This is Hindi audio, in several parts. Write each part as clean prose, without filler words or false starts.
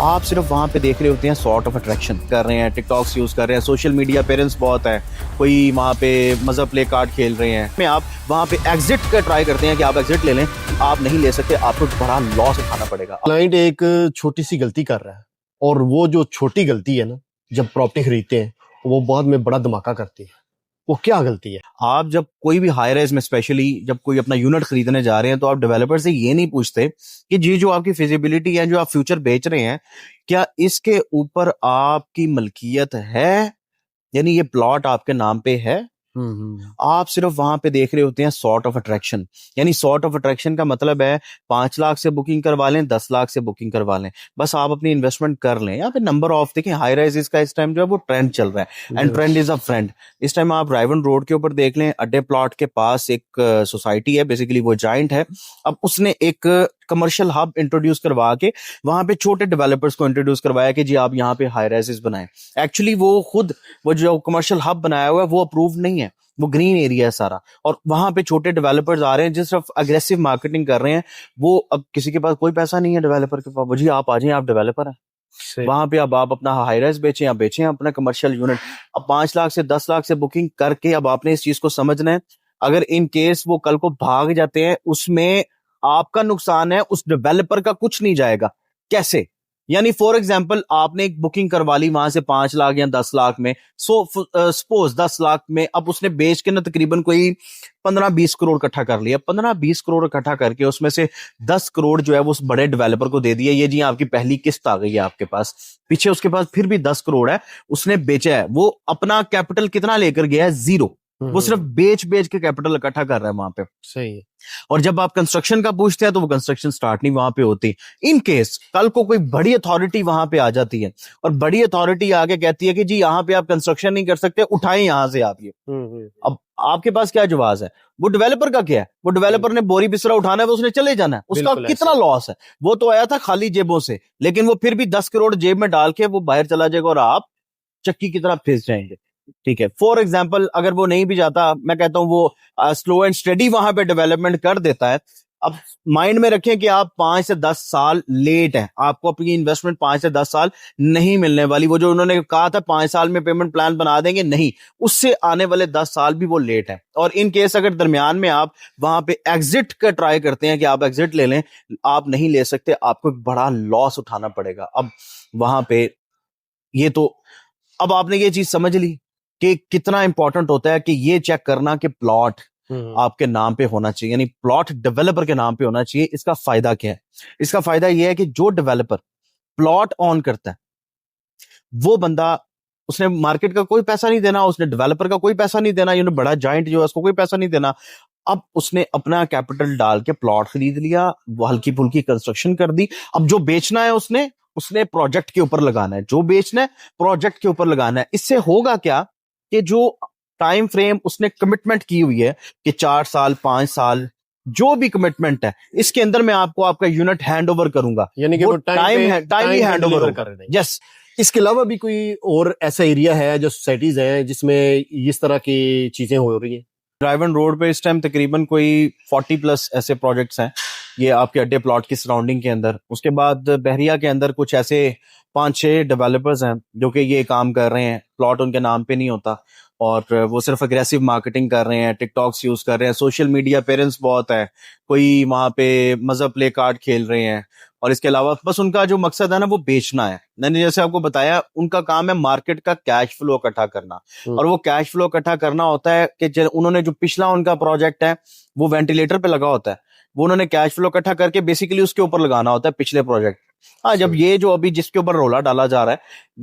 आप सिर्फ वहाँ पे देख रहे होते हैं, सॉर्ट ऑफ अट्रैक्शन कर रहे हैं, टिकटॉक्स यूज़ कर रहे हैं, सोशल मीडिया पेरेंट्स बहुत है, कोई वहाँ पे मज़हब प्ले कार्ड खेल रहे हैं, में आप वहाँ पे एग्जिट का ट्राई करते हैं कि आप एग्जिट ले लें, आप नहीं ले सकते, आपको बड़ा लॉस उठाना पड़ेगा। क्लाइंट एक छोटी सी गलती कर रहा है और वो जो छोटी गलती है ना, जब प्रॉपर्टी खरीदते हैं वो बाद में बड़ा धमाका करती है। वो क्या गलती है? आप जब कोई भी हाई राइज में स्पेशली जब कोई अपना यूनिट खरीदने जा रहे हैं तो आप डेवलपर से ये नहीं पूछते कि जी जो आपकी फिजिबिलिटी है, जो आप फ्यूचर बेच रहे हैं, क्या इसके ऊपर आपकी मलकियत है, यानी ये प्लॉट आपके नाम पे है। आप सिर्फ वहां पे देख रहे होते हैं सॉर्ट ऑफ अट्रैक्शन, यानी सॉर्ट ऑफ अट्रैक्शन का मतलब है 5 लाख से बुकिंग करवा लें, 10 लाख से बुकिंग करवा लें, बस आप अपनी इन्वेस्टमेंट कर लें। यहाँ पे नंबर ऑफ देखें, हाई राइज का इस टाइम जो है वो ट्रेंड चल रहा है, and trend is a friend. इस टाइम आप रायवन रोड के ऊपर देख लें, अड्डे प्लॉट के पास एक सोसाइटी है, बेसिकली वो जाइंट है। अब उसने एक कमर्शियल हब इंट्रोड्यूस करवा के वहां पे छोटे डेवलपर्स को इंट्रोड्यूस करवाया कि जी आप यहाँ पे हाई राइजेस बनाएं। एक्चुअली वो खुद वो जो कमर्शियल हब बनाया हुआ है वो अप्रूव नहीं है, वो ग्रीन एरिया है सारा, और वहां पे छोटे डेवलपर्स आ रहे हैं जो सिर्फ अग्रेसिव मार्केटिंग कर रहे हैं। वो अब किसी के पास कोई पैसा नहीं है डेवलपर के पास, वो जी आप आ जाएं, आप डेवलपर हैं वहां पे, अब आप अपना हाई राइज बेचें, आप बेचें अपना कमर्शियल यूनिट। अब 5 लाख से 10 लाख से बुकिंग करके अब आपने इस चीज को समझना है, अगर इन केस वो कल को भाग जाते हैं उसमें आपका नुकसान है, उस डेवलपर का कुछ नहीं जाएगा। कैसे? यानी फॉर एग्जाम्पल आपने एक बुकिंग करवा ली वहां से 5 लाख या 10 लाख में, सपोज 10 लाख में, अब उसने बेच के ना तकरीबन कोई 15-20 करोड़ इकट्ठा कर लिया। 15-20 करोड़ इकट्ठा करके उसमें से 10 करोड़ जो है वो उस बड़े डेवलपर को दे दिया, ये जी आपकी पहली किस्त आ गई है आपके पास। पीछे उसके पास फिर भी 10 करोड़ है, उसने बेचा है, वो अपना कैपिटल कितना लेकर गया है? 0। वो सिर्फ बेच बेच के कैपिटल इकट्ठा कर रहा है वहां पे। सही है। और जब आप कंस्ट्रक्शन का पूछते हैं तो वो कंस्ट्रक्शन स्टार्ट नहीं वहां पे होती। इन केस कल को कोई बड़ी अथॉरिटी वहां पे आ जाती है और बड़ी अथॉरिटी आके कहती है कि जी यहाँ पे आप कंस्ट्रक्शन नहीं कर सकते, उठाएं यहां से आप ये, अब आपके पास क्या जवाब है? वो डेवलपर का क्या है? वो डेवलपर ने बोरी बिस्तरा उठाना है, वो उसने चले जाना है, उसका कितना लॉस है? वो तो आया था खाली जेबों से, लेकिन वो फिर भी 10 करोड़ जेब में डाल के वो बाहर चला जाएगा और आप चक्की की तरह फिस जाएंगे। ठीक है, फॉर एग्जाम्पल अगर वो नहीं भी जाता, मैं कहता हूं वो स्लो एंड स्टडी वहां पे डेवलपमेंट कर देता है। अब माइंड में रखें कि आप 5 से 10 साल लेट हैं, आपको अपनी इन्वेस्टमेंट 5 से 10 साल नहीं मिलने वाली। वो जो उन्होंने कहा था 5 साल में पेमेंट प्लान बना देंगे, नहीं, उससे आने वाले 10 साल भी वो लेट है। और इन केस अगर दरमियान में आप वहां पे एग्जिट का ट्राई करते हैं कि आप एग्जिट ले लें, आप नहीं ले सकते, आपको एक बड़ा लॉस उठाना पड़ेगा। अब वहां पे ये तो, अब आपने ये चीज समझ ली कि कितना इंपॉर्टेंट होता है कि ये चेक करना कि प्लॉट आपके नाम पे होना चाहिए, यानी प्लॉट डेवलपर के नाम पे होना चाहिए। इसका फायदा क्या है? इसका फायदा यह है कि जो डेवलपर प्लॉट ऑन करता है वो बंदा, उसने मार्केट का कोई पैसा नहीं देना, उसने डेवलपर का कोई पैसा नहीं देना, यानी बड़ा जाइंट जो है उसको कोई पैसा नहीं देना। अब उसने अपना कैपिटल डाल के प्लॉट खरीद लिया, वो हल्की फुल्की कंस्ट्रक्शन कर दी। अब जो बेचना है उसने उसने प्रोजेक्ट के ऊपर लगाना है, जो बेचना है प्रोजेक्ट के ऊपर लगाना है। इससे होगा क्या कि जो टाइम फ्रेम उसने कमिटमेंट की हुई है कि 4 साल 5 साल जो भी कमिटमेंट है, इसके अंदर मैं आपको आपका यूनिट हैंड ओवर करूंगा, यानी कि वो टाइम ही हैंड ओवर कर रहे हैं। यस। इसके अलावा भी कोई और ऐसा एरिया है जो सोसाइटीज है जिसमें इस तरह की चीजें हो रही हैं? रायवन रोड पे इस टाइम तकरीबन कोई 40+ ऐसे प्रोजेक्ट्स हैं, ये आपके अड्डे प्लॉट की सराउंडिंग के अंदर। उसके बाद बहरिया के अंदर कुछ ऐसे 5-6 डेवलपर्स हैं जो कि ये काम कर रहे हैं, प्लॉट उनके नाम पे नहीं होता और वो सिर्फ अग्रेसिव मार्केटिंग कर रहे हैं, टिकटॉक्स यूज कर रहे हैं, सोशल मीडिया पेरेंट्स बहुत है, कोई वहां पे मजहब प्ले कार्ड खेल रहे हैं, और इसके अलावा बस उनका जो मकसद है ना वो बेचना है। मैंने जैसे आपको बताया, उनका काम है मार्केट का कैश फ्लो इकट्ठा करना, और वो कैश फ्लो इकट्ठा करना होता है कि उन्होंने जो पिछला उनका प्रोजेक्ट है वो वेंटिलेटर पे लगा होता है, वो उन्होंने कैश फ्लो इकट्ठा करके बेसिकली उसके ऊपर लगाना होता है पिछले प्रोजेक्ट। हाँ, जब ये जो अभी जिसके ऊपर रोला डाला जा रहा है,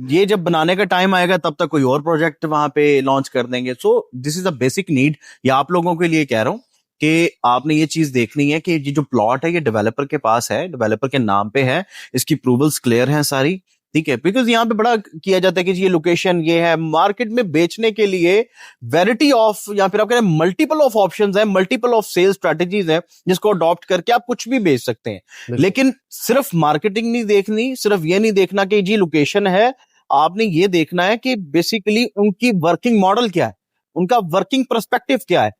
ये जब बनाने का टाइम आएगा तब तक कोई और प्रोजेक्ट वहां पे लॉन्च कर देंगे। So this is a basic need, ये आप लोगों के लिए कह रहा हूं कि आपने ये चीज देखनी है कि ये जो प्लॉट है ये डेवलपर के पास है, डेवलपर के नाम पे है, इसकी अप्रूवल्स क्लियर हैं सारी, ठीक है। बिकॉज यहाँ पे बड़ा किया जाता है कि ये लोकेशन ये है, मार्केट में बेचने के लिए वैरायटी ऑफ, या फिर आप कह रहे हैं मल्टीपल ऑफ ऑप्शंस है, मल्टीपल ऑफ सेल्स स्ट्रेटजीज है, जिसको अडॉप्ट करके आप कुछ भी बेच सकते हैं। लेकिन सिर्फ मार्केटिंग नहीं देखनी, सिर्फ ये नहीं देखना कि जी लोकेशन है, आपने ये देखना है कि बेसिकली उनकी वर्किंग मॉडल क्या है, उनका वर्किंग पर्सपेक्टिव क्या है,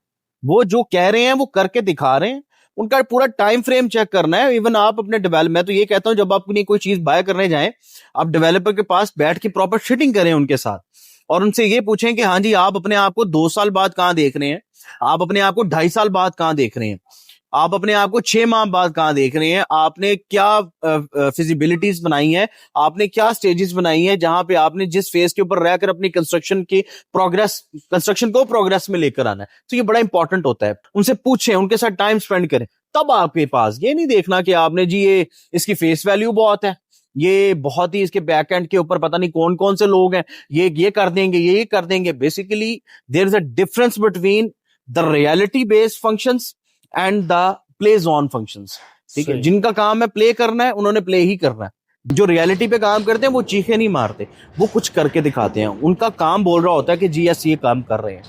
वो जो कह रहे हैं वो करके दिखा रहे हैं, उनका पूरा टाइम फ्रेम चेक करना है। इवन आप अपने डेवलप, मैं तो ये कहता हूं जब आप अपनी कोई चीज बाय करने जाएं, आप डेवलपर के पास बैठ के प्रॉपर सिटिंग करें उनके साथ, और उनसे ये पूछें कि हाँ जी आप अपने आप को 2 साल बाद कहाँ देख रहे हैं, आप अपने आप को 2.5 साल बाद कहाँ देख रहे हैं, आप अपने आप को 6 माह बाद कहाँ देख रहे हैं, आपने क्या फिजिबिलिटीज बनाई है, आपने क्या स्टेजेस बनाई है, जहां पे आपने जिस फेज के ऊपर रहकर अपनी कंस्ट्रक्शन को प्रोग्रेस में लेकर आना है। तो ये बड़ा इंपॉर्टेंट होता है। उनसे पूछें, उनके साथ टाइम स्पेंड करें, तब आपके पास ये नहीं देखना कि आपने जी ये इसकी फेस वैल्यू बहुत है, ये बहुत ही इसके बैक एंड के ऊपर पता नहीं कौन कौन से लोग हैं, ये कर देंगे, ये कर देंगे। Basically there is a difference between the reality based functions and the plays on functions. ठीक है, सही। जिनका काम है प्ले करना है, उन्होंने प्ले ही करना है। जो रियलिटी पे काम करते हैं वो चीखे नहीं मारते, वो कुछ करके दिखाते हैं, उनका काम बोल रहा होता है कि जी यस ये काम कर रहे हैं।